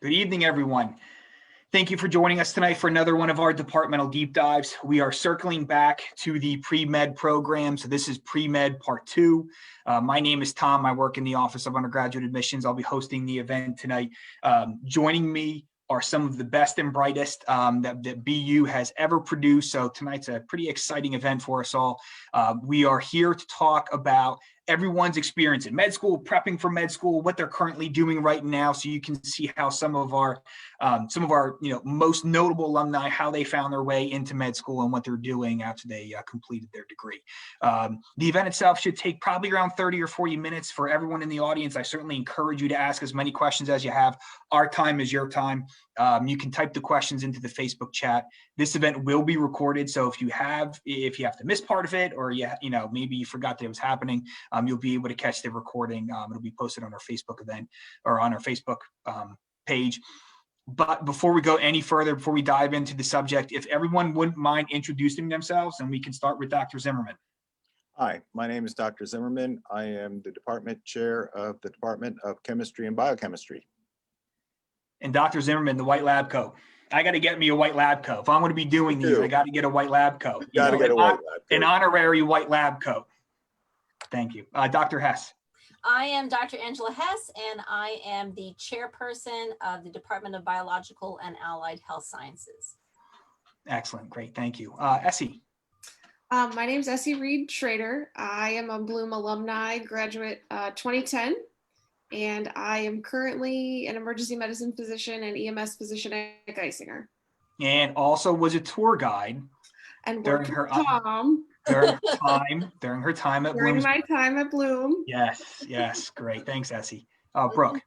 Good evening, everyone. Thank you for joining us tonight for another one of our departmental deep dives. We are circling back to the pre-med program. So this is pre-med part 2. My name is Tom. I work in the Office of Undergraduate Admissions. I'll be hosting the event tonight. Joining me are some of the best and brightest that BU has ever produced. So tonight's a pretty exciting event for us all. We are here to talk about everyone's experience in med school, prepping for med school, what they're currently doing right now, so you can see how some of our most notable alumni, how they found their way into med school and what they're doing after they completed their degree. The event itself should take probably around 30 or 40 minutes for everyone in the audience. I certainly encourage you to ask as many questions as you have. Our time is your time. You can type the questions into the Facebook chat. This event will be recorded, so if you have to miss part of it, or maybe you forgot that it was happening, you'll be able to catch the recording. It'll be posted on our Facebook event or on our Facebook page. But before we go any further, before we dive into the subject, if everyone wouldn't mind introducing themselves, and we can start with Dr. Zimmerman. Hi, my name is Dr. Zimmerman. I am the department chair of the Department of Chemistry and Biochemistry. And Dr. Zimmerman, the white lab coat. I got to get me a white lab coat. If I'm going to be doing these, I got to get a white lab coat. You got to get a white lab coat. An honorary white lab coat. Thank you. Dr. Hess. I am Dr. Angela Hess, and I am the chairperson of the Department of Biological and Allied Health Sciences. Excellent. Great. Thank you. Essie. My name is Essie Reed Schrader. I am a Bloom alumni, graduate 2010, and I am currently an emergency medicine physician and EMS physician at Geisinger. And also was a tour guide during her time. During her time at Bloom. During my time at Bloom. Yes. Great. Thanks, Essie. Brooke.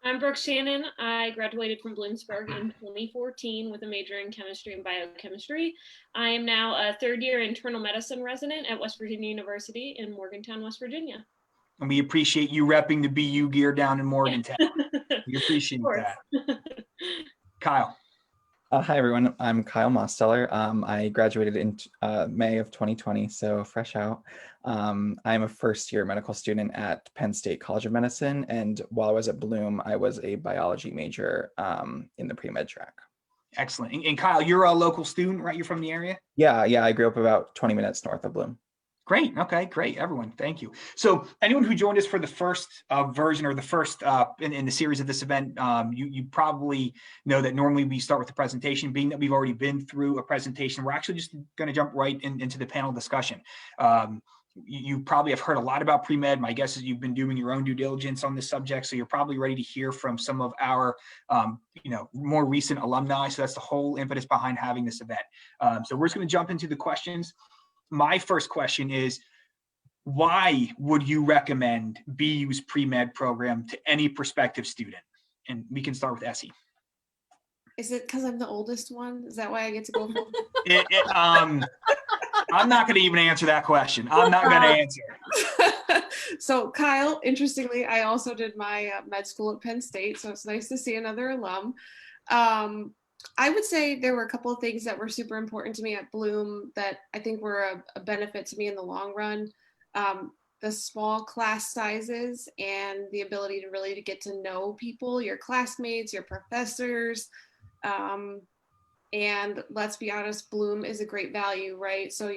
I'm Brooke Shannon. I graduated from Bloomsburg in 2014 with a major in chemistry and biochemistry. I am now a third-year internal medicine resident at West Virginia University in Morgantown, West Virginia. And we appreciate you repping the BU gear down in Morgantown. We appreciate that. Kyle. Hi, everyone. I'm Kyle Mosteller. I graduated in May of 2020, so fresh out. I'm a first-year medical student at Penn State College of Medicine, and while I was at Bloom, I was a biology major in the pre-med track. Excellent. And Kyle, you're a local student, right? You're from the area? Yeah. I grew up about 20 minutes north of Bloom. Great. Okay, great. Everyone, thank you. So anyone who joined us for the first version or the first in the series of this event, you probably know that normally we start with the presentation. Being that we've already been through a presentation, we're actually just going to jump right into the panel discussion. You probably have heard a lot about pre-med. My guess is you've been doing your own due diligence on this subject, so you're probably ready to hear from some of our more recent alumni. So that's the whole impetus behind having this event. So we're just going to jump into the questions. My first question is, why would you recommend BU's pre-med program to any prospective student? And we can start with Essie. Is it because I'm the oldest one? Is that why I get to go? I'm not going to even answer that question. I'm not going to answer. So Kyle, interestingly, I also did my med school at Penn State, so it's nice to see another alum. I would say there were a couple of things that were super important to me at Bloom that I think were a benefit to me in the long run. The small class sizes and the ability to really get to know people, your classmates, your professors. And let's be honest, Bloom is a great value, right? So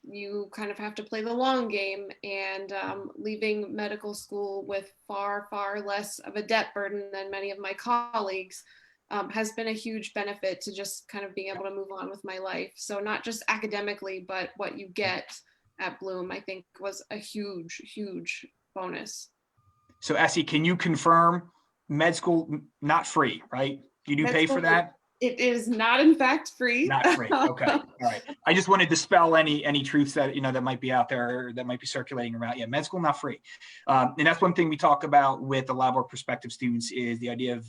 you kind of have to play the long game, and leaving medical school with far, far less of a debt burden than many of my colleagues has been a huge benefit to just kind of being able to move on with my life. So not just academically, but what you get at Bloom, I think was a huge, huge bonus. So Essie, can you confirm med school not free, right? You do pay for that? It is not, in fact, free. Not free. Okay. All right. I just want to dispel any truths that that might be out there or that might be circulating around. Yeah, med school not free, and that's one thing we talk about with a lot of our prospective students is the idea of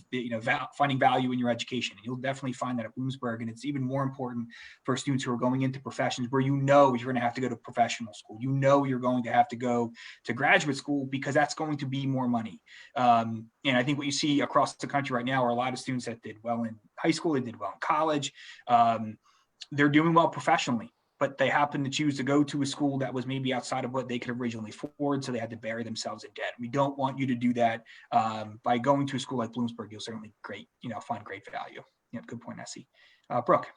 finding value in your education. And you'll definitely find that at Bloomsburg, and it's even more important for students who are going into professions where you're going to have to go to professional school. You're going to have to go to graduate school because that's going to be more money. And I think what you see across the country right now are a lot of students that did well in high school, they did well in college, they're doing well professionally. but they happened to choose to go to a school that was maybe outside of what they could originally afford, so they had to bury themselves in debt. We don't want you to do that. By going to a school like Bloomsburg, you'll certainly find great value. Yeah, good point, Essie. Brooke.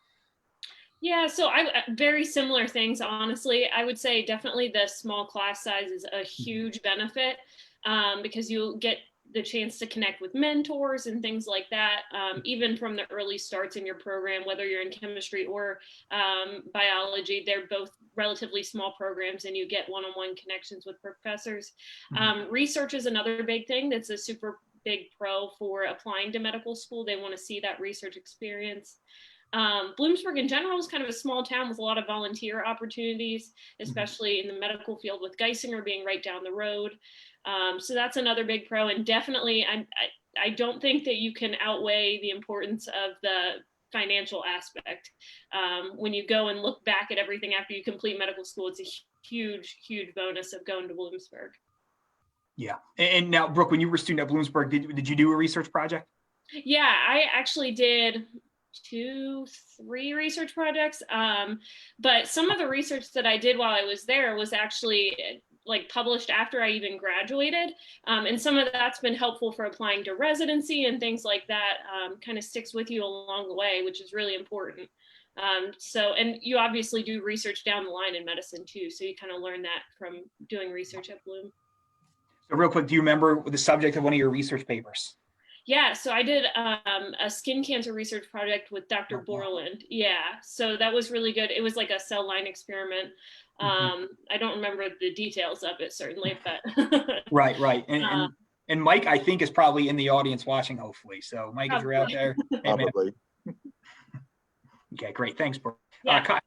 Yeah, so very similar things, honestly. I would say definitely the small class size is a huge benefit because you'll get the chance to connect with mentors and things like that, even from the early starts in your program, whether you're in chemistry or biology. They're both relatively small programs and you get one-on-one connections with professors. Research is another big thing that's a super big pro for applying to medical school. They want to see that research experience. Bloomsburg in general is kind of a small town with a lot of volunteer opportunities, especially in the medical field with Geisinger being right down the road. So that's another big pro. And definitely, I don't think that you can outweigh the importance of the financial aspect. When you go and look back at everything after you complete medical school, it's a huge, huge bonus of going to Bloomsburg. Yeah. And now, Brooke, when you were a student at Bloomsburg, did you do a research project? Yeah, I actually did 2-3 research projects. But some of the research that I did while I was there was actually like published after I even graduated. And some of that's been helpful for applying to residency and things like that. Kind of sticks with you along the way, which is really important. And you obviously do research down the line in medicine too. So you kind of learn that from doing research at Bloom. So real quick, do you remember the subject of one of your research papers? Yeah, so I did a skin cancer research project with Dr. Borland. Yeah, so that was really good. It was like a cell line experiment. I don't remember the details of it, certainly, but. Right. And Mike, I think, is probably in the audience watching, hopefully. So Mike, if you're out there. Probably. Okay, great. Thanks, Brooke. Yeah.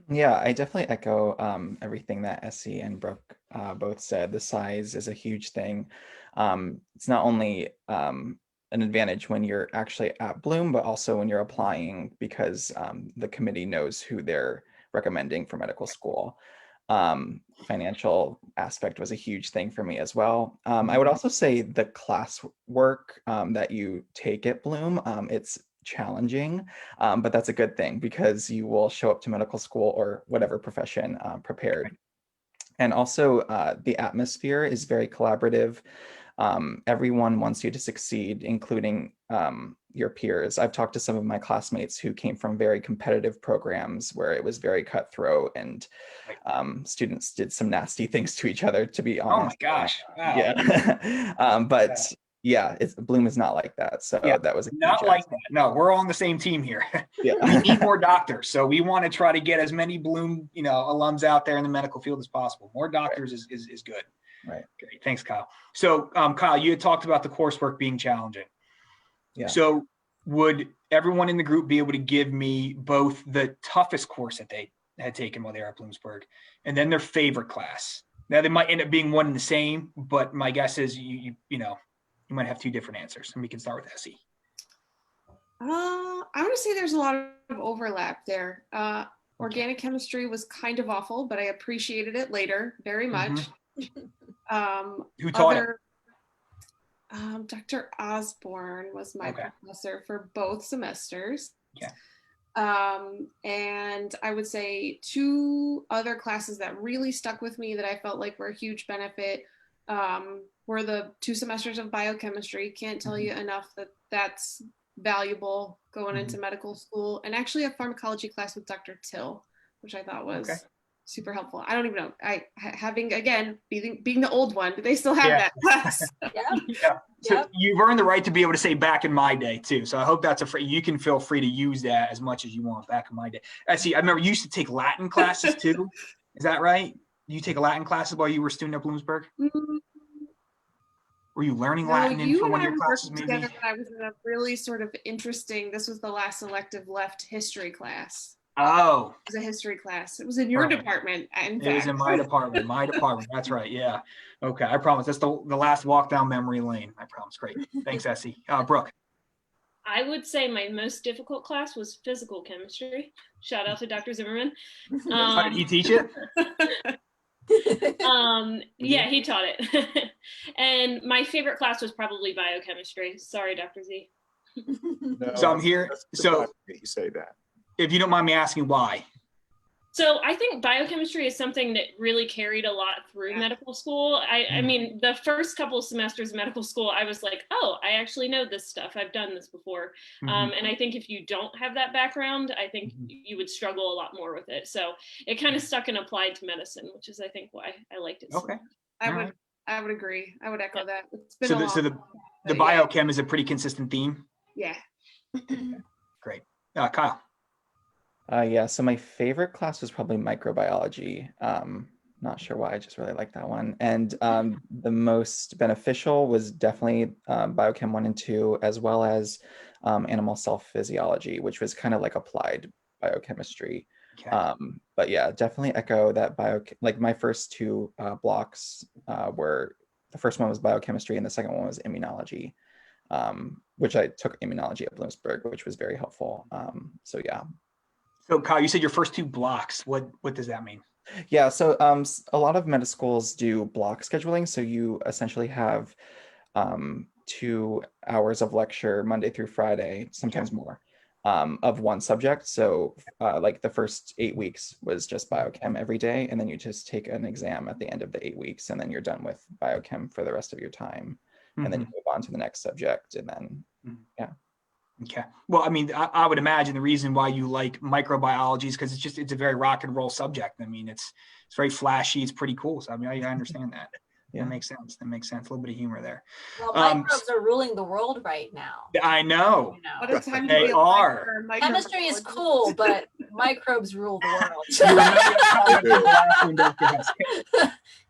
Yeah, I definitely echo everything that Essie and Brooke both said. The size is a huge thing. It's not only an advantage when you're actually at Bloom, but also when you're applying because the committee knows who they're recommending for medical school. Financial aspect was a huge thing for me as well. I would also say the class work that you take at Bloom, it's challenging, but that's a good thing because you will show up to medical school or whatever profession prepared. And also the atmosphere is very collaborative. Everyone wants you to succeed, including your peers. I've talked to some of my classmates who came from very competitive programs where it was very cutthroat and students did some nasty things to each other, to be honest. Oh my gosh. Wow. Yeah. But yeah, Bloom is not like that. So yeah, that was not like that. No, we're all on the same team here. Yeah. We need more doctors. So we want to try to get as many Bloom, alums out there in the medical field as possible. More doctors is good. Right. Great. Thanks, Kyle. So Kyle, you had talked about the coursework being challenging. Yeah. So would everyone in the group be able to give me both the toughest course that they had taken while they were at Bloomsburg and then their favorite class? Now they might end up being one and the same, but my guess is you might have two different answers, and we can start with Essie. I want to say there's a lot of overlap there. Organic chemistry was kind of awful, but I appreciated it later very much. Who taught it? Dr. Osborne was my professor for both semesters. Yeah. And I would say 2 other classes that really stuck with me that I felt like were a huge benefit were the 2 semesters of biochemistry. Can't tell you enough that that's valuable going into medical school, and actually a pharmacology class with Dr. Till, which I thought was super helpful. I don't even know. Being the old one, do they still have that class? Yeah. So you've earned the right to be able to say back in my day too. So I hope that's you can feel free to use that as much as you want back in my day. Essie, I remember you used to take Latin classes too. Is that right? You take Latin classes while you were a student at Bloomsburg? Were you learning Latin for one of your classes maybe? Together when I was in a really sort of interesting, this was the last elective left history class. Oh. It was a history class. It was in your department. It was in my department. That's right. Yeah. Okay. I promise. That's the last walk down memory lane. I promise. Great. Thanks, Essie. Brooke. I would say my most difficult class was physical chemistry. Shout out to Dr. Zimmerman. How did he teach it? Yeah, he taught it. And my favorite class was probably biochemistry. Sorry, Dr. Z. No, so I'm here. So you say that. If you don't mind me asking why. So I think biochemistry is something that really carried a lot through medical school. I mean, the first couple of semesters of medical school, I was like, oh, I actually know this stuff. I've done this before. And I think if you don't have that background, I think you would struggle a lot more with it. So it kind of stuck and applied to medicine, which is, I think, why I liked it so Okay. much. I would agree. I would echo that. It's been So a the, long, so the, the but yeah. biochem is a pretty consistent theme. Yeah. Great. Kyle. Yeah, so my favorite class was probably microbiology. Not sure why, I just really like that one. And the most beneficial was definitely biochem 1 and 2, as well as animal cell physiology, which was kind of like applied biochemistry. Okay. But yeah, definitely echo that like my first two blocks were, the first one was biochemistry and the second one was immunology, which I took immunology at Bloomsburg, which was very helpful. So yeah. So Kyle, you said your first two blocks. What does that mean? Yeah, so a lot of med schools do block scheduling. So you essentially have 2 hours of lecture Monday through Friday, sometimes more, of one subject. So like the first 8 weeks was just biochem every day, and then you just take an exam at the end of the 8 weeks, and then you're done with biochem for the rest of your time. And then you move on to the next subject, and then yeah. Okay. Well, I mean, I would imagine the reason why you like microbiology is because it's a very rock and roll subject. I mean, it's very flashy. It's pretty cool. So I mean, I understand that. Yeah. That makes sense. That makes sense. A little bit of humor there. Well, microbes are ruling the world right now. I know. You know. What a time to They be are. Chemistry is cool, but microbes rule the world. You remember last one, Dr. Hess.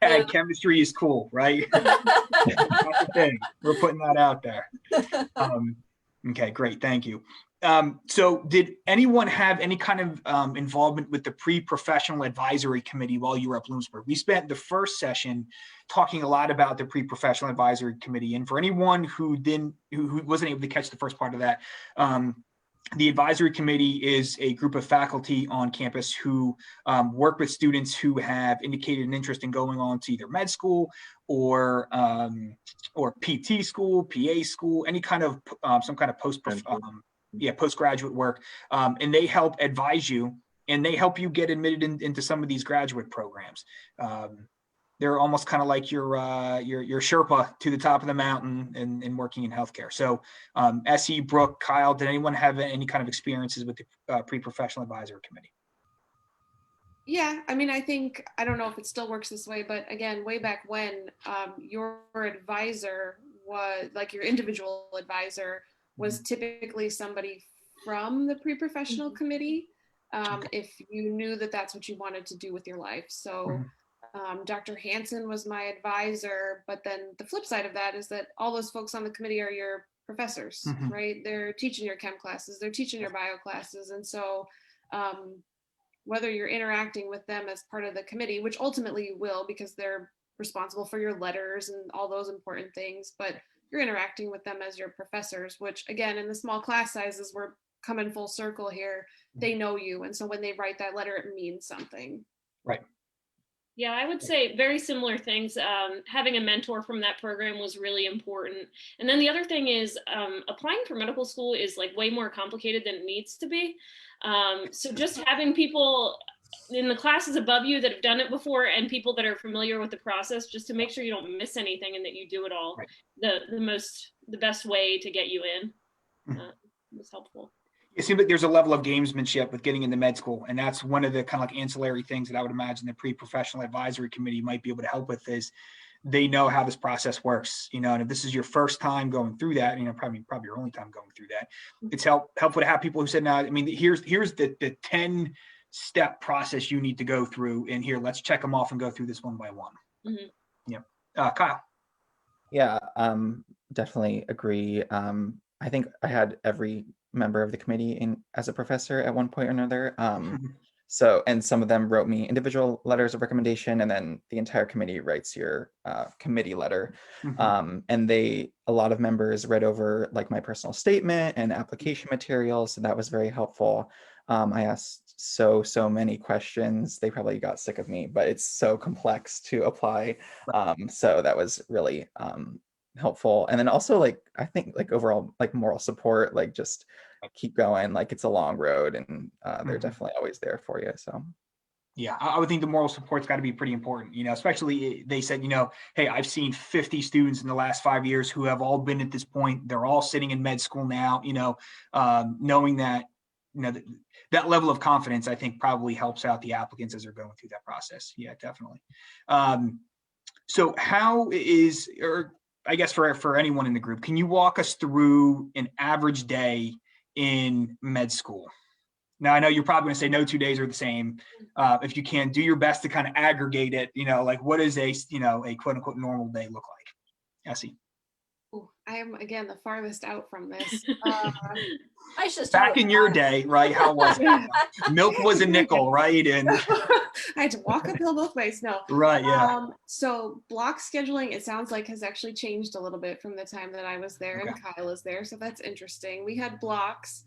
Hey, chemistry is cool, right? That's the thing. We're putting that out there. Okay, great. Thank you. So did anyone have any kind of involvement with the pre-professional advisory committee while you were at Bloomsburg? We spent the first session talking a lot about the pre-professional advisory committee. And for anyone who wasn't able to catch the first part of that, the advisory committee is a group of faculty on campus who work with students who have indicated an interest in going on to either med school or PT school, PA school, any kind of some kind of postgraduate work, and they help advise you and they help you get admitted into some of these graduate programs. They're almost kind of like your Sherpa to the top of the mountain and working in healthcare. So SE, Brooke, Kyle, did anyone have any kind of experiences with the pre-professional advisory committee? Yeah, I mean, I don't know if it still works this way, but again, way back when, your advisor was, like your individual advisor was typically somebody from the pre-professional committee, if you knew that that's what you wanted to do with your life. So Dr. Hansen was my advisor, but then the flip side of that is that all those folks on the committee are your professors, right? They're teaching your chem classes, they're teaching your bio classes. And so whether you're interacting with them as part of the committee, which ultimately you will because they're responsible for your letters and all those important things, but you're interacting with them as your professors, which again, in the small class sizes, we're coming full circle here. They know you. And so when they write that letter, it means something. Right. Yeah, I would say very similar things. Having a mentor from that program was really important. And then the other thing is applying for medical school is like way more complicated than it needs to be. So just having people in the classes above you that have done it before and people that are familiar with the process, just to make sure you don't miss anything and that you do it all the best way to get you in was helpful. It seems like there's a level of gamesmanship with getting into med school. And that's one of the kind of like ancillary things that I would imagine the pre-professional advisory committee might be able to help with is they know how this process works, and if this is your first time going through that, probably your only time going through that, it's helpful to have people who said, now, I mean, here's the 10-step process you need to go through. And here, let's check them off and go through this one by one. Kyle. Yeah, definitely agree. I think I had every member of the committee as a professor at one point or another. So, and some of them wrote me individual letters of recommendation, and then the entire committee writes your committee letter. And a lot of members read over like my personal statement and application materials, so that was very helpful. I asked so many questions. They probably got sick of me, but it's so complex to apply. So that was really helpful. And then also like I think like overall like moral support, like just keep going, like it's a long road, and they're definitely always there for you. So Yeah, I would think the moral support's got to be pretty important, especially they said, hey, I've seen 50 students in the last 5 years who have all been at this point. They're all sitting in med school now, knowing that, that level of confidence, I think probably helps out the applicants as they're going through that process. Yeah, definitely. So how is, or I guess for anyone in the group, can you walk us through an average day in med school? Now, I know you're probably going to say no 2 days are the same. If you can, do your best to kind of aggregate it, like what does a quote unquote normal day look like? Essie. Ooh, I am, again, the farthest out from this. I should start Back with in your mine. day, right? How was it? Milk was a nickel, right? And I had to walk uphill both ways. No. right, yeah. So block scheduling, it sounds like, has actually changed a little bit from the time that I was there and Okay. Kyle is there. So that's interesting. We had blocks.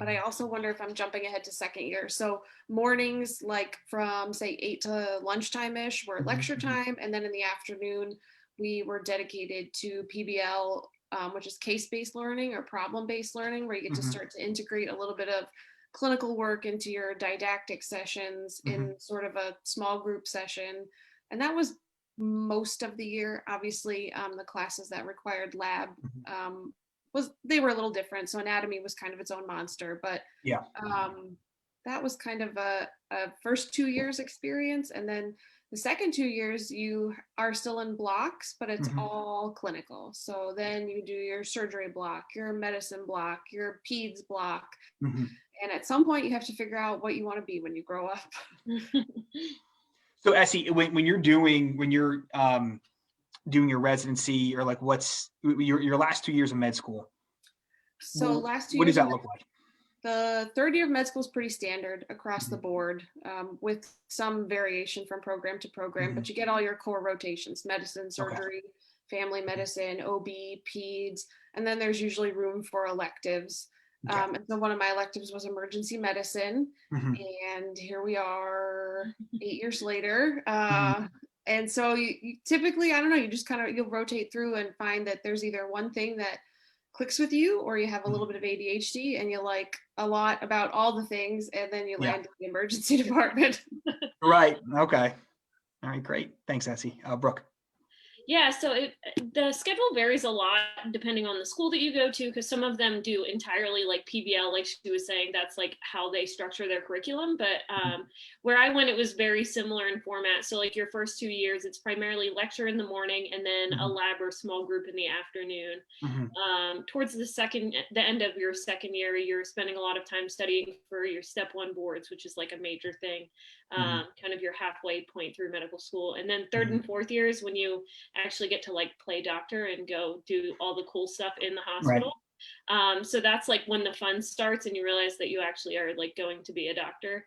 But I also wonder if I'm jumping ahead to second year. So mornings, like from say 8 to lunchtime-ish, were lecture time. And then in the afternoon, we were dedicated to PBL, which is case-based learning or problem-based learning, where you get to start to integrate a little bit of clinical work into your didactic sessions in sort of a small group session. And that was most of the year. Obviously, the classes that required lab they were a little different. So anatomy was kind of its own monster, but Yeah. that was kind of a first 2 years experience. And then the second 2 years, you are still in blocks, but it's all clinical. So then you do your surgery block, your medicine block, your peds block. And at some point you have to figure out what you want to be when you grow up. So Essie, when you're doing your residency, or like what's your last 2 years of med school? So last 2 what years, does that look like? the third year of med school is pretty standard across the board, with some variation from program to program, but you get all your core rotations: medicine, surgery, family medicine, OB, peds, and then there's usually room for electives. And so one of my electives was emergency medicine, and here we are 8 years later. And so you typically, I don't know, you just you'll rotate through and find that there's either one thing that clicks with you, or you have a little bit of ADHD and you like a lot about all the things, and then you land in the emergency department. Right. Okay. All right. Great. Thanks, Essie. Brooke. Yeah, so the schedule varies a lot depending on the school that you go to, because some of them do entirely like PBL, like she was saying, that's like how they structure their curriculum. But where I went, it was very similar in format. So like your first 2 years, it's primarily lecture in the morning and then a lab or small group in the afternoon. Towards the end of your second year, you're spending a lot of time studying for your step 1 boards, which is like a major thing, kind of your halfway point through medical school. And then third and fourth years, when you actually get to like play doctor and go do all the cool stuff in the hospital. Right. So that's like when the fun starts and you realize that you actually are like going to be a doctor.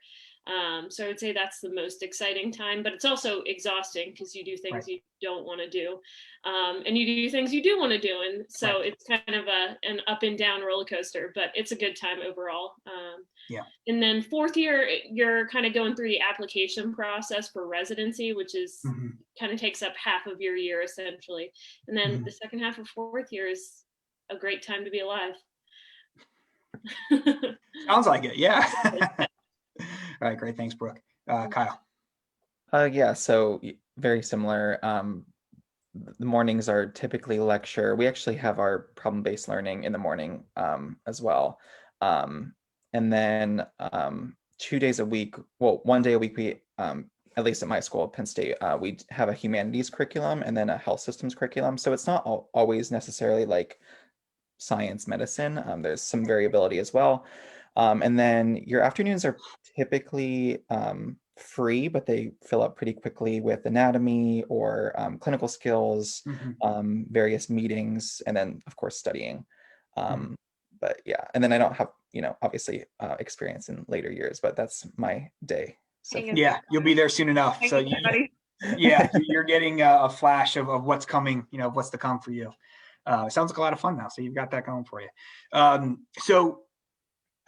So I would say that's the most exciting time, but it's also exhausting because you do things you don't want to do, and you do things you do want to do. And so it's kind of an up and down roller coaster, but it's a good time overall. And then fourth year, you're kind of going through the application process for residency, which is kind of takes up half of your year essentially. And then the second half of fourth year is a great time to be alive. Sounds like it. Yeah. All right. Great. Thanks, Brooke. Kyle. Yeah, so very similar. The mornings are typically lecture. We actually have our problem-based learning in the morning as well. And then 2 days a week, well, 1 day a week, we, at least at my school, Penn State, we have a humanities curriculum and then a health systems curriculum. So it's not always necessarily like science medicine. There's some variability as well. And then your afternoons are typically free, but they fill up pretty quickly with anatomy or clinical skills, various meetings, and then of course studying. But yeah, and then I don't have, obviously experience in later years, but that's my day. So yeah, you'll be there soon enough. So you're getting a flash of what's coming, what's to come for you. It sounds like a lot of fun now. So you've got that going for you. So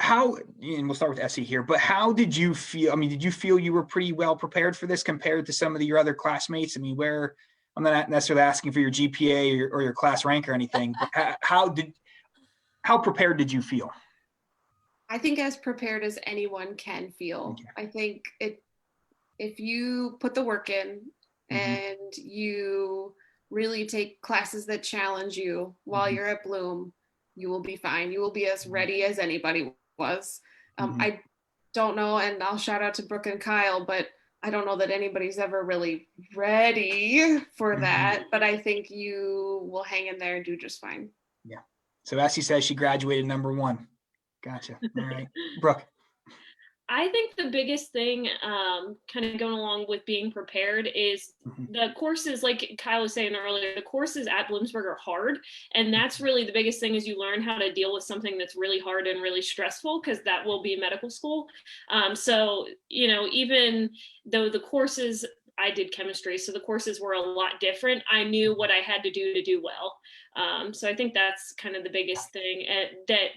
how, and we'll start with Essie here, but how did you feel? I mean, did you feel you were pretty well prepared for this compared to some of your other classmates? I mean, I'm not necessarily asking for your GPA or your class rank or anything, but how prepared did you feel? I think as prepared as anyone can feel. Okay. I think if you put the work in Mhm. and you really take classes that challenge you while Mhm. you're at Bloom, you will be fine. You will be as Mhm. ready as anybody was. Mhm. I don't know, and I'll shout out to Brooke and Kyle, but I don't know that anybody's ever really ready for Mhm. that. But I think you will hang in there and do just fine. Yeah. So Essie says she graduated #1. Gotcha. All right. Brooke. I think the biggest thing, kind of going along with being prepared, is Mhm. the courses, like Kyle was saying earlier, the courses at Bloomsburg are hard. And that's really the biggest thing, is you learn how to deal with something that's really hard and really stressful, because that will be medical school. So, you know, even though the courses, I did chemistry, so the courses were a lot different, I knew what I had to do well. So I think that's kind of the biggest thing, that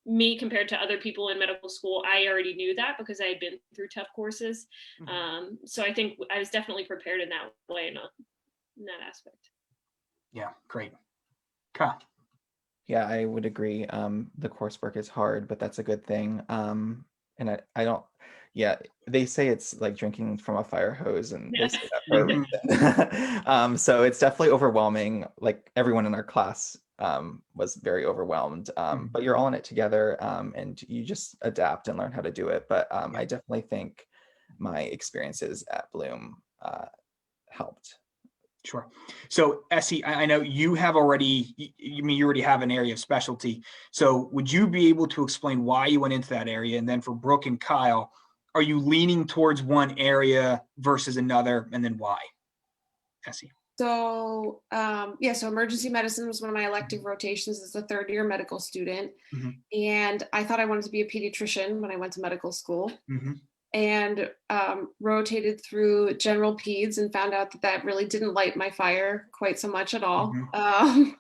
me compared to other people in medical school, I already knew that because I had been through tough courses. Mhm. So I think I was definitely prepared in that way, in that aspect. Yeah. Great. Kyle. Yeah, I would agree. The coursework is hard, but that's a good thing. And I don't, yeah, they say it's like drinking from a fire hose, and they say that for a Mhm. reason. So it's definitely overwhelming. Like everyone in our class was very overwhelmed. Mhm. But you're all in it together, and you just adapt and learn how to do it. But Yeah. I definitely think my experiences at Bloom helped. Sure. So Essie, I know you have already, you already have an area of specialty. So would you be able to explain why you went into that area? And then for Brooke and Kyle, are you leaning towards one area versus another, and then why? Essie. So yeah, so emergency medicine was one of my elective rotations as a third year medical student. Mhm. And I thought I wanted to be a pediatrician when I went to medical school, Mhm. and rotated through general peds and found out that that really didn't light my fire quite so much at all. Mhm.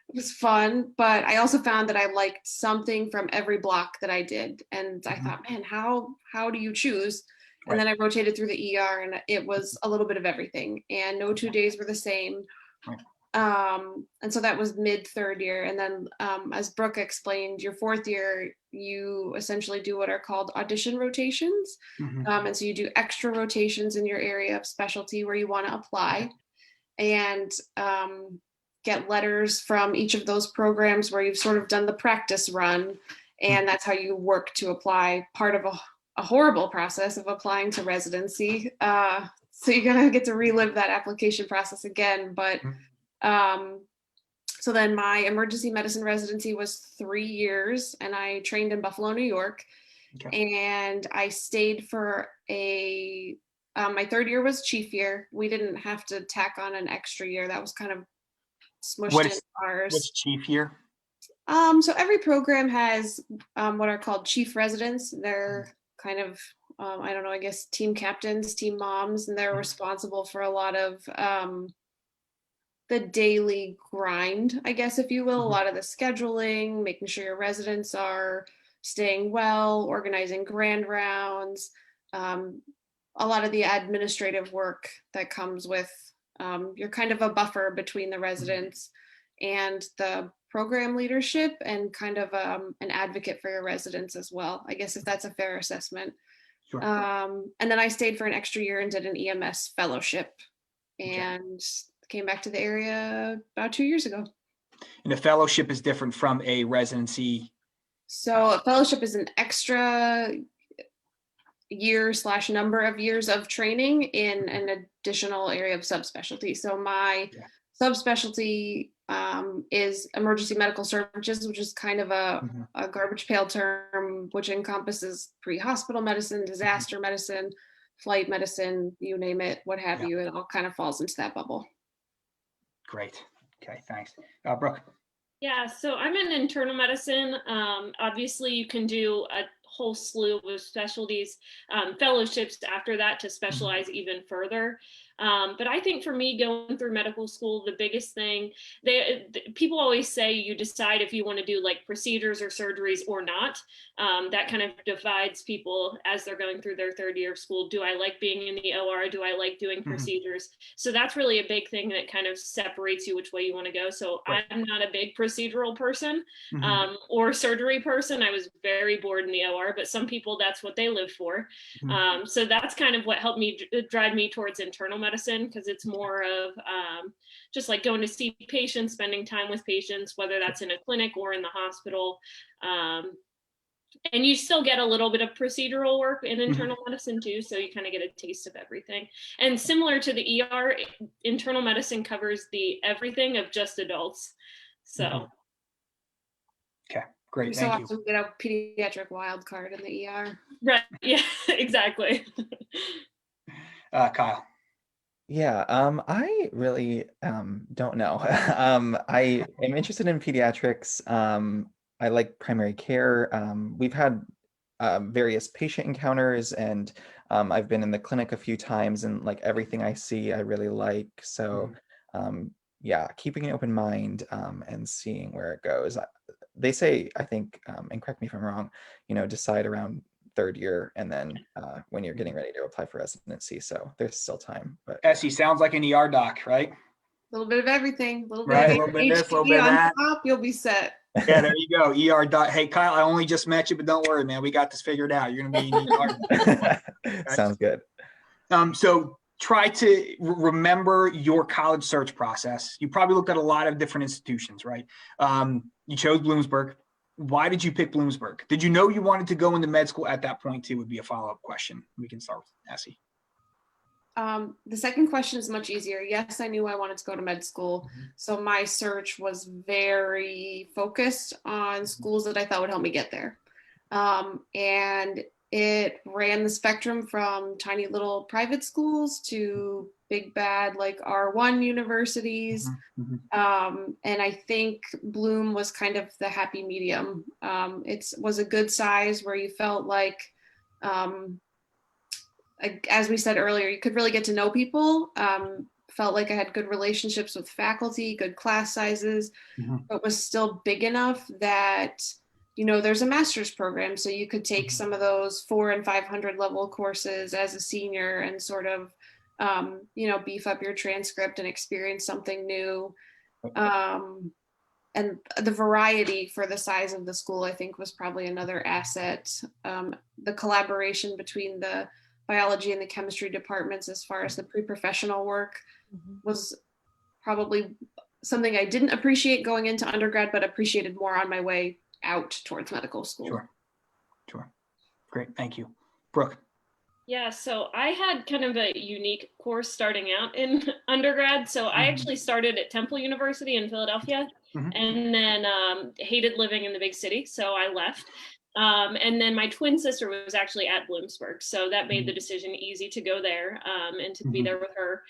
It was fun, but I also found that I liked something from every block that I did. And I Mhm. thought, man, how do you choose? And Right. then I rotated through the ER, and it was a little bit of everything, and no 2 days were the same. Right. And so that was mid third year. And then, as Brooke explained, your fourth year, you essentially do what are called audition rotations. Mhm. And so you do extra rotations in your area of specialty where you want to apply, and get letters from each of those programs where you've sort of done the practice run. And that's how you work to apply, part of a horrible process of applying to residency. So you're going to get to relive that application process again. But Mhm. um, so then my emergency medicine residency was 3 years, and I trained in Buffalo, New York. Okay. And I stayed for my third year was chief year. We didn't have to tack on an extra year. That was kind of smushed in What's ours. chief here? So every program has what are called chief residents. They're kind of, I don't know, I guess team captains, team moms, and they're Mhm. responsible for a lot of the daily grind, I guess, if you will, a Mhm. lot of the scheduling, making sure your residents are staying well, organizing grand rounds, um, a lot of the administrative work that comes with, you're kind of a buffer between the residents and the program leadership, and kind of an advocate for your residents as well, I guess, if that's a fair assessment. Sure. And then I stayed for an extra year and did an EMS fellowship, Okay. and came back to the area about 2 years ago. And the fellowship is different from a residency. So a fellowship is an extra year / number of years of training in an additional area of subspecialty. So my Yeah. subspecialty is emergency medical services, which is kind of Mhm. a garbage pail term, which encompasses pre-hospital medicine, disaster medicine, flight medicine, you name it, what have Yeah. you. It all kind of falls into that bubble. Great. Okay. Thanks. Brooke. Yeah, so I'm in internal medicine. Obviously, you can do a whole slew of specialties, fellowships after that to specialize even further. But I think for me going through medical school, the biggest thing, people always say you decide if you want to do like procedures or surgeries or not. That kind of divides people as they're going through their third year of school. Do I like being in the OR? Do I like doing procedures? So that's really a big thing that kind of separates you which way you want to go. So Right. I'm not a big procedural person or surgery person. I was very bored in the OR, but some people, that's what they live for. So that's kind of what helped me drive me towards internal medicine, because it's more of just like going to see patients, spending time with patients, whether that's in a clinic or in the hospital. And you still get a little bit of procedural work in internal medicine too, so you kind of get a taste of everything. And similar to the ER, internal medicine covers the everything of just adults. So. Okay, great, We so thank you. often get a pediatric wild card in the ER. Right, yeah, exactly. Kyle. Yeah, I really don't know. I am interested in pediatrics. I like primary care. We've had various patient encounters, and I've been in the clinic a few times, and like everything I see, I really like. So, yeah, keeping an open mind and seeing where it goes. They say, I think, and correct me if I'm wrong, decide around third year, and then when you're getting ready to apply for residency. So there's still time. But Essie sounds like an ER doc, right? A little bit of everything, a little bit Right, of a little bit of this, a little HPV bit of on that. top, you'll be set. Yeah, there you go. ER doc. Hey, Kyle, I only just met you, but don't worry, man. We got this figured out. You're gonna be an ER doc. Sounds good. So try to remember your college search process. You probably looked at a lot of different institutions, right? You chose Bloomsburg. Why did you pick Bloomsburg? Did you know you wanted to go into med school at that point too? Would be a follow-up question. We can start with Essie. The second question is much easier. Yes, I knew I wanted to go to med school. So my search was very focused on schools that I thought would help me get there. And it ran the spectrum from tiny little private schools to big bad like R1 universities. And I think Bloom was kind of the happy medium. It was a good size where you felt like, as we said earlier, you could really get to know people. Felt like I had good relationships with faculty, good class sizes, but was still big enough that, there's a master's program. So you could take some of those 400 and 500 level courses as a senior and sort of, beef up your transcript and experience something new. And the variety for the size of the school, I think, was probably another asset. The collaboration between the biology and the chemistry departments as far as the pre-professional work was probably something I didn't appreciate going into undergrad, but appreciated more on my way out towards medical school. Sure. Great, thank you. Brooke. Yeah, so I had kind of a unique course starting out in undergrad. So I actually started at Temple University in Philadelphia and then hated living in the big city. So I left. And then my twin sister was actually at Bloomsburg. So that made the decision easy to go there and to be there with her.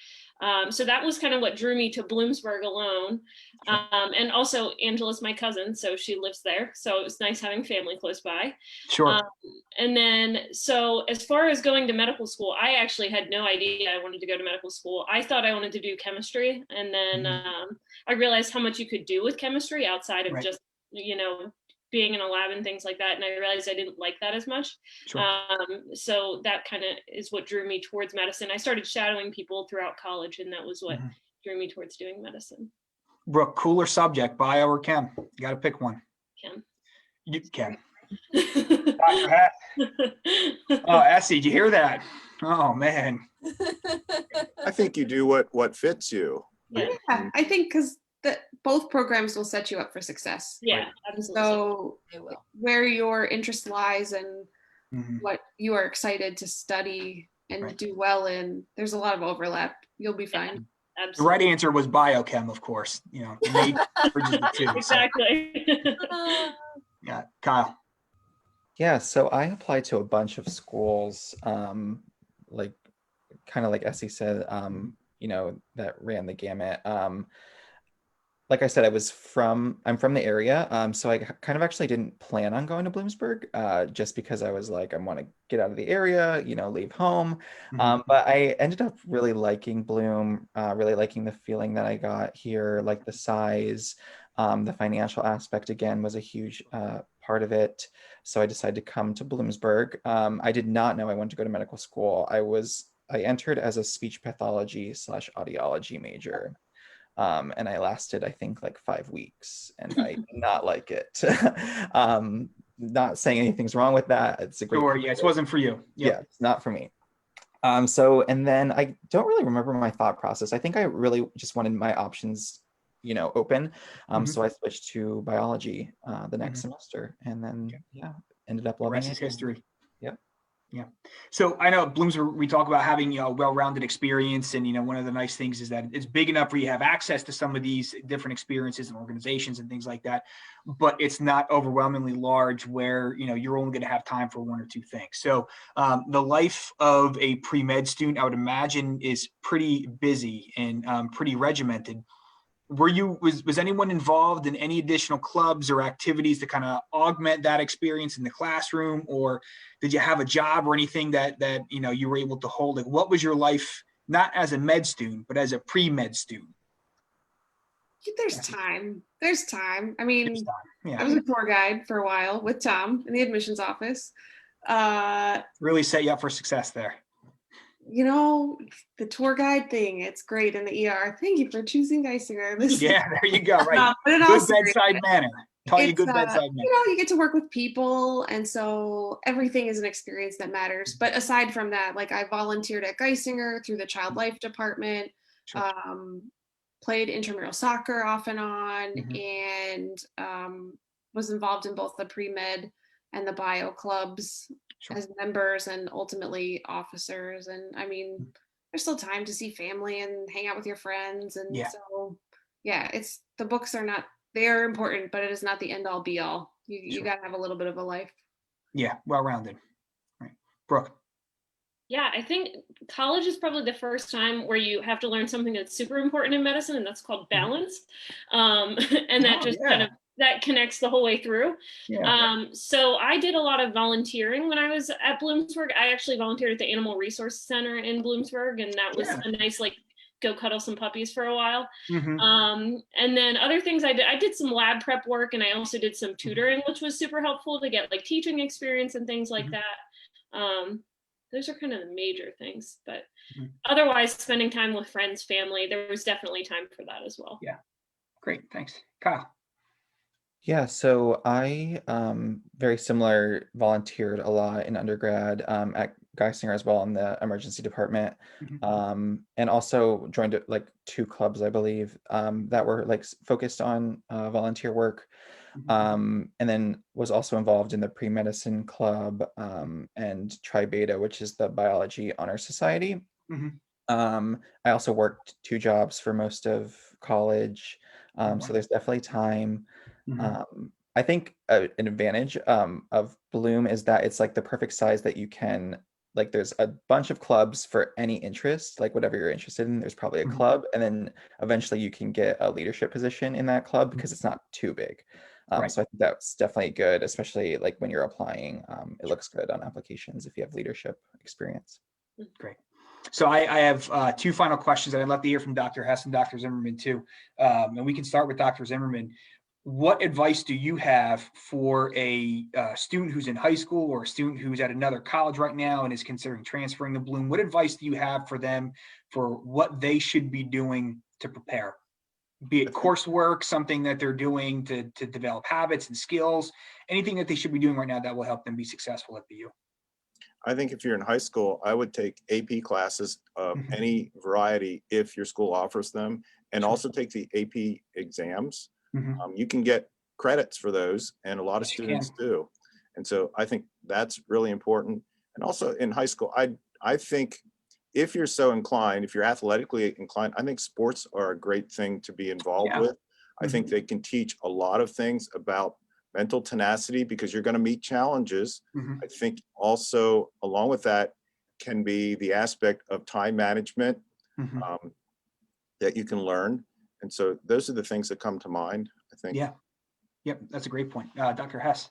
So that was kind of what drew me to Bloomsburg alone. And also Angela's my cousin, so she lives there. So it was nice having family close by. Sure. And then, so as far as going to medical school, I actually had no idea I wanted to go to medical school. I thought I wanted to do chemistry. And then I realized how much you could do with chemistry outside of just, being in a lab and things like that. And I realized I didn't like that as much. Sure. So that kind of is what drew me towards medicine. I started shadowing people throughout college, and that was what drew me towards doing medicine. Brooke, cooler subject, bio or chem? You got to pick one. Chem. You can. Dr. Hat. Oh, Essie, did you hear that? Oh, man. I think you do what fits you. Yeah, I think because both programs will set you up for success. yeah, absolutely. So They will. where your interest lies and what you are excited to study and do well in, there's a lot of overlap. You'll be fine. Absolutely. The right answer was biochem, of course. Exactly. Yeah, Kyle. Yeah, so I applied to a bunch of schools, like kind of like Essie said, that ran the gamut. like I said, I'm from the area. So I kind of actually didn't plan on going to Bloomsburg, just because I was like, I want to get out of the area, leave home. Mhm. But I ended up really liking Bloom, really liking the feeling that I got here, like the size, the financial aspect again was a huge part of it. So I decided to come to Bloomsburg. I did not know I wanted to go to medical school. I entered as a speech pathology / audiology major. And I lasted, I think, like 5 weeks, and I did not like it. Not saying anything's wrong with that. It's a great Sure. career. Yeah, it wasn't for you. Yeah, Yep. it's not for me. So, and then I don't really remember my thought process. I think I really just wanted my options, open. Mhm. So I switched to biology the next Mhm. semester, and Yeah. then yeah, ended up The loving rest is it. history. Yep. Yeah. So I know at Bloomsburg, we talk about having a well-rounded experience. And, one of the nice things is that it's big enough where you have access to some of these different experiences and organizations and things like that. But it's not overwhelmingly large where, you're only going to have time for one or two things. So the life of a pre-med student, I would imagine, is pretty busy and pretty regimented. Was anyone involved in any additional clubs or activities to kind of augment that experience in the classroom, or did you have a job or anything that you were able to hold? Like, what was your life, not as a med student but as a pre-med student? There's time. There's time. I mean, Yeah, I was a tour guide for a while with Tom in the admissions office. Uh, really set you up for success there. you know, the tour guide thing, it's great in the ER. Thank you for choosing Geisinger. This Yeah, there you go. Right, but in all good bedside manner. Taught you it's good bedside manner. you get to work with people, and so everything is an experience that matters. But aside from that, like I volunteered at Geisinger through the child life department, Sure. played intramural soccer off and on, Mhm. and was involved in both the pre-med and the bio clubs Sure. as members and ultimately officers. And I mean, there's still time to see family and hang out with your friends. And Yeah. so, yeah, it's the books are not, they are important, but it is not the end all be all. You Sure. got to have a little bit of a life. Yeah, well-rounded. Right. Brooke. Yeah, I think college is probably the first time where you have to learn something that's super important in medicine, and that's called balance. And that Oh, just kind yeah. of that connects the whole way through. Yeah. So I did a lot of volunteering when I was at Bloomsburg. I actually volunteered at the Animal Resource Center in Bloomsburg, and that was Yeah. a nice go cuddle some puppies for a while. Mhm. And then other things I did some lab prep work, and I also did some tutoring, which was super helpful to get teaching experience and things like Mhm. that. Those are kind of the major things, but Mhm. otherwise spending time with friends, family, there was definitely time for that as well. Yeah. Great. Thanks. Kyle. Yeah, so I very similar volunteered a lot in undergrad at Geisinger as well in the emergency department, Mhm. and also joined two clubs, I believe, that were focused on volunteer work, Mhm. and then was also involved in the pre-medicine club and Tri Beta, which is the biology honor society. Mhm. I also worked 2 jobs for most of college, Oh, so wow. there's definitely time. Mhm. I think an advantage of Bloom is that it's the perfect size that you can there's a bunch of clubs for any interest, whatever you're interested in, there's probably a Mhm. club, and then eventually you can get a leadership position in that club because Mhm. it's not too big. Right. So I think that's definitely good, especially when you're applying. It looks good on applications if you have leadership experience. Great. So I have 2 final questions that I'd love to hear from Dr. Hess and Dr. Zimmerman too. And we can start with Dr. Zimmerman. What advice do you have for a student who's in high school or a student who's at another college right now and is considering transferring to Bloom? What advice do you have for them for what they should be doing to prepare? Be it coursework, something that they're doing to develop habits and skills, anything that they should be doing right now that will help them be successful at BU. I think if you're in high school, I would take AP classes of Mhm. any variety if your school offers them, and Sure. also take the AP exams. Mhm. You can get credits for those, and a lot of Yes, you students can. do. And so I think that's really important. And also in high school, I think if you're so inclined, if you're athletically inclined, I think sports are a great thing to be involved Yeah. with. I think Mhm. they can teach a lot of things about mental tenacity because you're going to meet challenges. Mhm. I think also along with that can be the aspect of time management Mhm. that you can learn. And so those are the things that come to mind, I think. Yeah. Yep. That's a great point. Dr. Hess.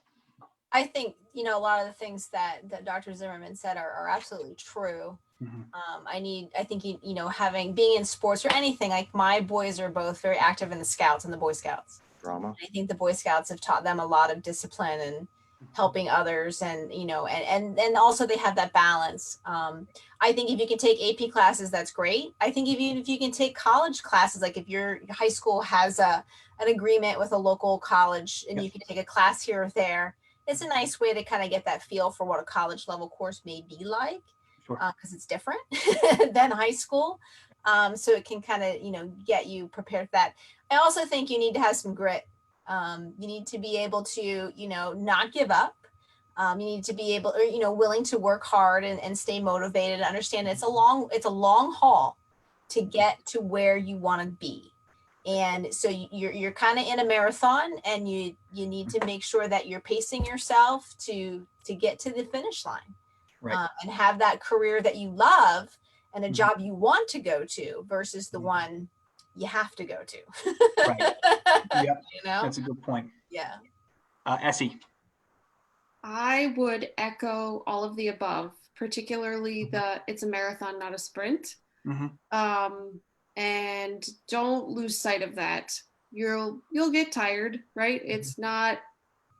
I think, a lot of the things that Dr. Zimmerman said are absolutely true. Mhm. I think, being in sports or anything, like my boys are both very active in the Scouts and the Boy Scouts. Drama. I think the Boy Scouts have taught them a lot of discipline and helping others, and and also they have that balance. I think if you can take AP classes, that's great. I think even if you can take college classes, like if your high school has an agreement with a local college and you can take a class here or there, it's a nice way to kind of get that feel for what a college level course may be like, because it's different than high school. So it can kind of, get you prepared for that. I also think you need to have some grit. You need to be able to, not give up. You need to be able, or, willing to work hard and stay motivated and understand it's a long haul to get to where you want to be. And so you're kind of in a marathon, and you need to make sure that you're pacing yourself to get to the finish line, Right. and have that career that you love and a Mhm. job you want to go to versus the Mhm. one you have to go to. Right. Yep. You know? That's a good point. Yeah. Essie. I would echo all of the above, particularly it's a marathon, not a sprint. Mhm. And don't lose sight of that. You'll get tired, right? It's not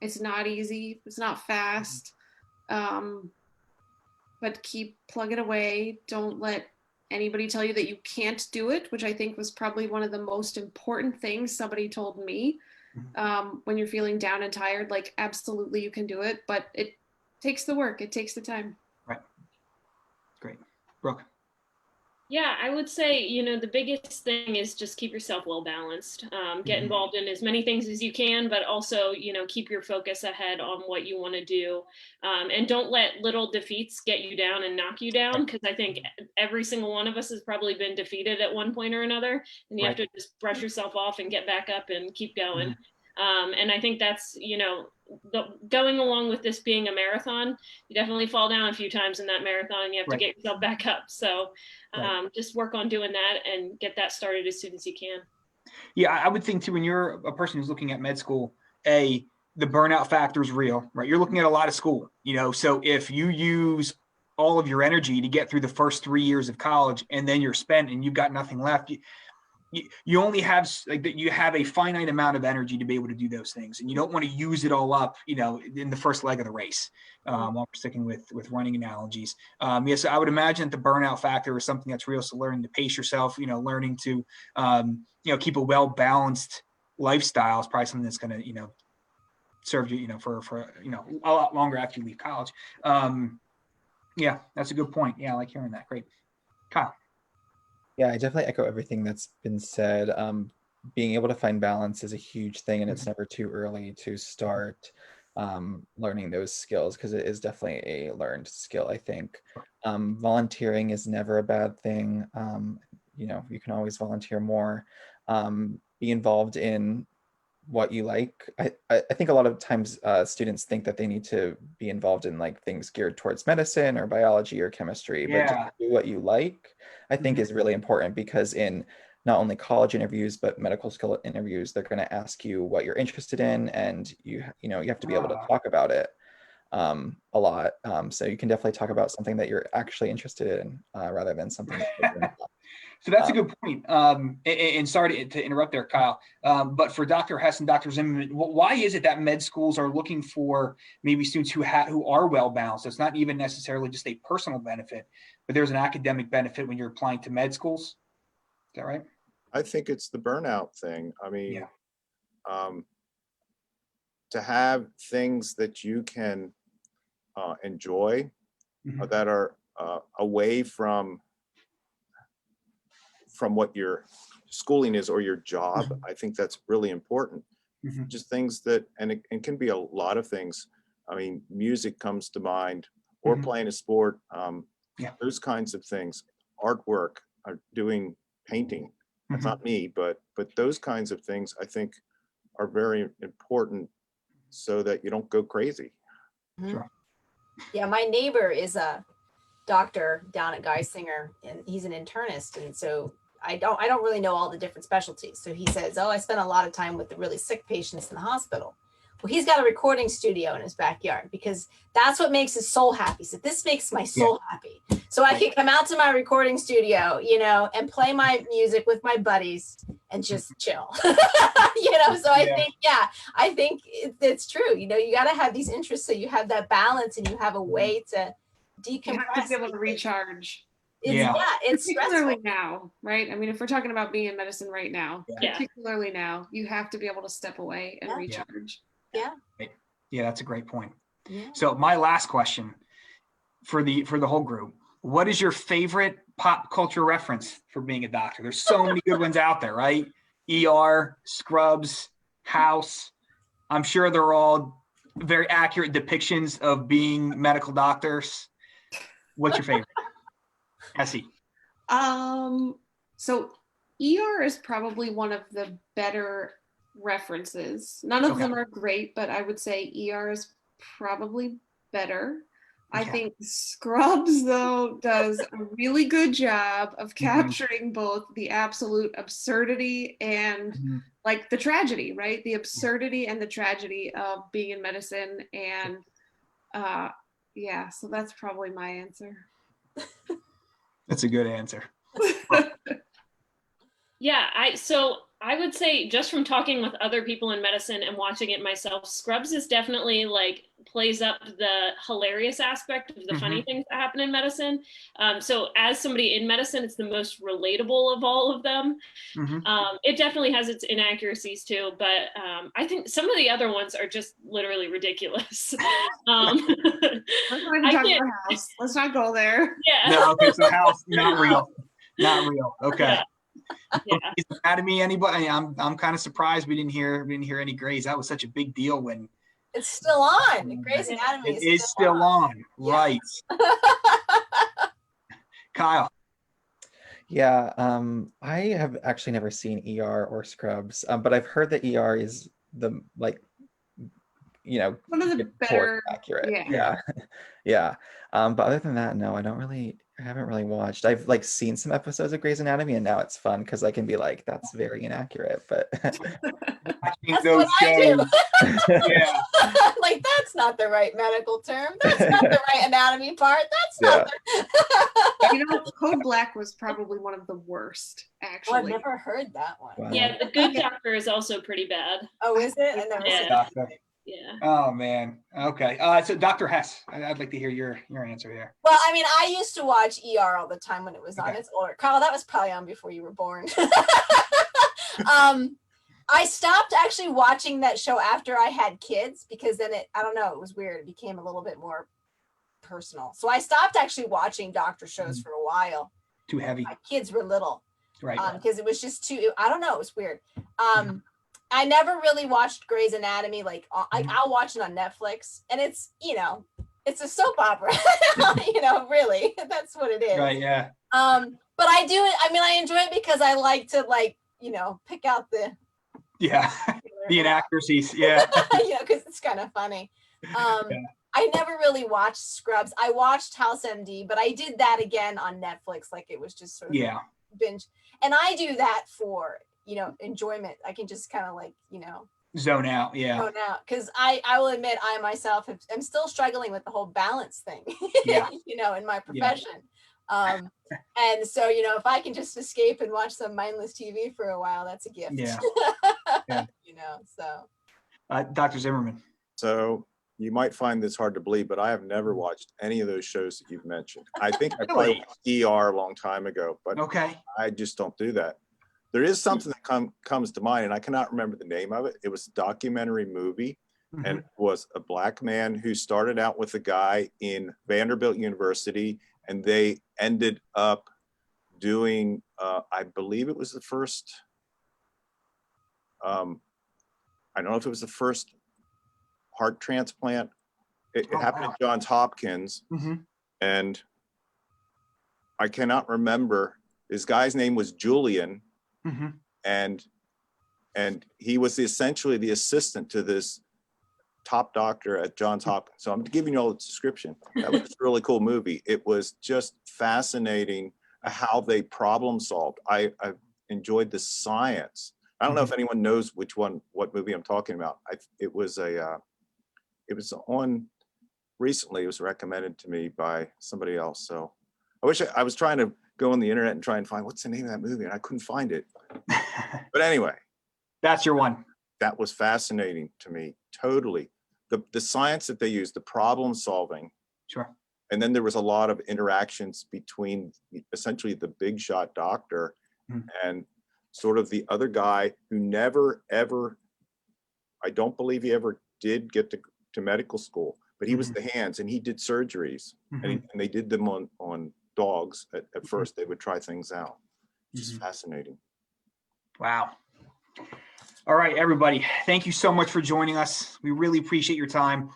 easy. It's not fast. But keep plugging away. Don't let anybody tell you that you can't do it, which I think was probably one of the most important things somebody told me. When you're feeling down and tired, like absolutely you can do it, but it takes the work. It takes the time. Right. Great. Brooke. Yeah, I would say, the biggest thing is just keep yourself well balanced. Get Mhm. involved in as many things as you can, but also, keep your focus ahead on what you want to do. And don't let little defeats get you down and knock you down, because I think every single one of us has probably been defeated at one point or another. And you have to just brush yourself off and get back up and keep going. And I think that's, going along with this being a marathon, you definitely fall down a few times in that marathon. You have to get yourself back up. So just work on doing that and get that started as soon as you can. Yeah, I would think too, when you're a person who's looking at med school, the burnout factor is real, right? You're looking at a lot of school, so if you use all of your energy to get through the first 3 years of college and then you're spent and you've got nothing left, you only have you have a finite amount of energy to be able to do those things, and you don't want to use it all up, in the first leg of the race. While we're sticking with running analogies, yes, I would imagine that the burnout factor is something that's real. So learning to pace yourself, learning to keep a well balanced lifestyle is probably something that's going to serve you for a lot longer after you leave college. Yeah, that's a good point. Yeah, I like hearing that. Great. Kyle. Yeah, I definitely echo everything that's been said. Being able to find balance is a huge thing, and it's never too early to start learning those skills, because it is definitely a learned skill, I think. Volunteering is never a bad thing. You can always volunteer more. Be involved in what you like. I think a lot of times students think that they need to be involved in like things geared towards medicine or biology or chemistry, but just do what you like, I think is really important, because in not only college interviews, but medical school interviews, they're going to ask you what you're interested in, and you have to be able to talk about it a lot. So you can definitely talk about something that you're actually interested in rather than something that So that's a good point. And sorry to interrupt there, Kyle. But for Dr. Hess and Dr. Zimmerman, why is it that med schools are looking for maybe students who are well balanced? So it's not even necessarily just a personal benefit, but there's an academic benefit when you're applying to med schools. Is that right? I think it's the burnout thing. I mean, to have things that you can enjoy that are away from what your schooling is or your job, I think that's really important. Just things that, and it can be a lot of things. I mean, music comes to mind, or playing a sport, those kinds of things, artwork, doing painting. That's not me, but those kinds of things I think are very important, so that you don't go crazy. Sure. Yeah, my neighbor is a doctor down at Geisinger, and he's an internist, and so I don't really know all the different specialties. So he says, oh, I spent a lot of time with the really sick patients in the hospital. Well, he's got a recording studio in his backyard because that's what makes his soul happy. So this makes my soul happy. So I can come out to my recording studio, you know, and play my music with my buddies and just chill. You know, so I think it's true. You know, you got to have these interests so you have that balance and you have a way to decompress. You have to be able to recharge. It's particularly stressful now, right? I mean, if we're talking about being in medicine right now, particularly now, you have to be able to step away and recharge. Yeah, that's a great point. Yeah. So my last question for the whole group, what is your favorite pop culture reference for being a doctor? There's so many good ones out there, right? ER, Scrubs, House. I'm sure they're all very accurate depictions of being medical doctors. What's your favorite? Essie. So ER is probably one of the better references. None of them are great, but I would say ER is probably better. I think Scrubs, though, does a really good job of capturing both the absolute absurdity and like the tragedy, right? The absurdity and the tragedy of being in medicine. And so that's probably my answer. That's a good answer. So I would say, just from talking with other people in medicine and watching it myself, Scrubs is definitely like plays up the hilarious aspect of the funny things that happen in medicine. So as somebody in medicine, it's the most relatable of all of them. It definitely has its inaccuracies too, but I think some of the other ones are just literally ridiculous. Let's not even talk about House. Let's not go there. Yeah. No, okay, so House, not real. Not real. Okay. Yeah. Grey's Anatomy, anybody? I'm kind of surprised we didn't hear any Grey's. That was such a big deal when it's still on. Grey's Anatomy is still on. Right. Kyle. Yeah, I have actually never seen ER or Scrubs, but I've heard that ER is the one of the better, accurate. Yeah. But other than that, no, I haven't really watched. I've like seen some episodes of Grey's Anatomy, and now it's fun because I can be like, that's very inaccurate. But that's what I do. Like, that's not the right medical term. That's not the right anatomy part. That's not Code Black was probably one of the worst, actually. Well, I've never heard that one. Wow. Yeah, The Good Doctor is also pretty bad. Oh, is it? I never seen Doctor. Yeah. Oh man. Okay. So Dr. Hess, I'd like to hear your answer here. Well, I mean, I used to watch ER all the time when it was on. It's older. Carl, that was probably on before you were born. I stopped actually watching that show after I had kids because then it was weird. It became a little bit more personal. So I stopped actually watching doctor shows for a while. Too heavy. My kids were little. Right. Because it was just too, I don't know, it was weird. I never really watched Grey's Anatomy. Like I'll watch it on Netflix, and it's it's a soap opera. Really, that's what it is. Right. Yeah. But I do it. I mean, I enjoy it because I like to pick out the the inaccuracies. Yeah. because it's kind of funny. I never really watched Scrubs. I watched House MD, but I did that again on Netflix. Like it was just sort of binge, and I do that for enjoyment. I can just kind of zone out. Yeah. Zone out, because I will admit I myself am still struggling with the whole balance thing. In my profession. And so if I can just escape and watch some mindless TV for a while, that's a gift. Yeah. So. Dr. Zimmerman. So you might find this hard to believe, but I have never watched any of those shows that you've mentioned. I think I probably watched ER a long time ago, but I just don't do that. There is something that comes to mind, and I cannot remember the name of it. It was a documentary movie, and it was a Black man who started out with a guy in Vanderbilt University, and they ended up doing, I believe it was the first, I don't know if it was the first heart transplant. It happened at Johns Hopkins, and I cannot remember. This guy's name was Julian. And he was essentially the assistant to this top doctor at Johns Hopkins. So I'm giving you all the description. That was a really cool movie. It was just fascinating how they problem solved. I enjoyed the science. I don't know if anyone knows what movie I'm talking about. It was on recently. It was recommended to me by somebody else. So I wish I was trying to go on the internet and try and find what's the name of that movie, and I couldn't find it. But anyway, That's your one. that was fascinating to me. Totally. The science that they used, the problem solving. Sure. And then there was a lot of interactions between essentially the big shot doctor and sort of the other guy who never, ever, I don't believe he ever did get to medical school, but he was the hands and he did surgeries and they did them on dogs. At first, they would try things out. Just fascinating. Wow. All right, everybody. Thank you so much for joining us. We really appreciate your time.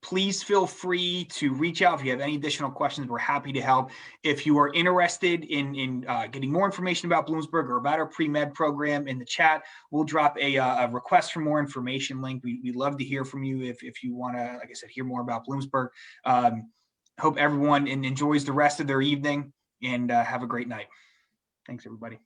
Please feel free to reach out if you have any additional questions. We're happy to help. If you are interested in getting more information about Bloomsburg or about our pre-med program, in the chat, we'll drop a request for more information link. We'd love to hear from you if you want to, like I said, hear more about Bloomsburg. Hope everyone enjoys the rest of their evening and have a great night. Thanks, everybody.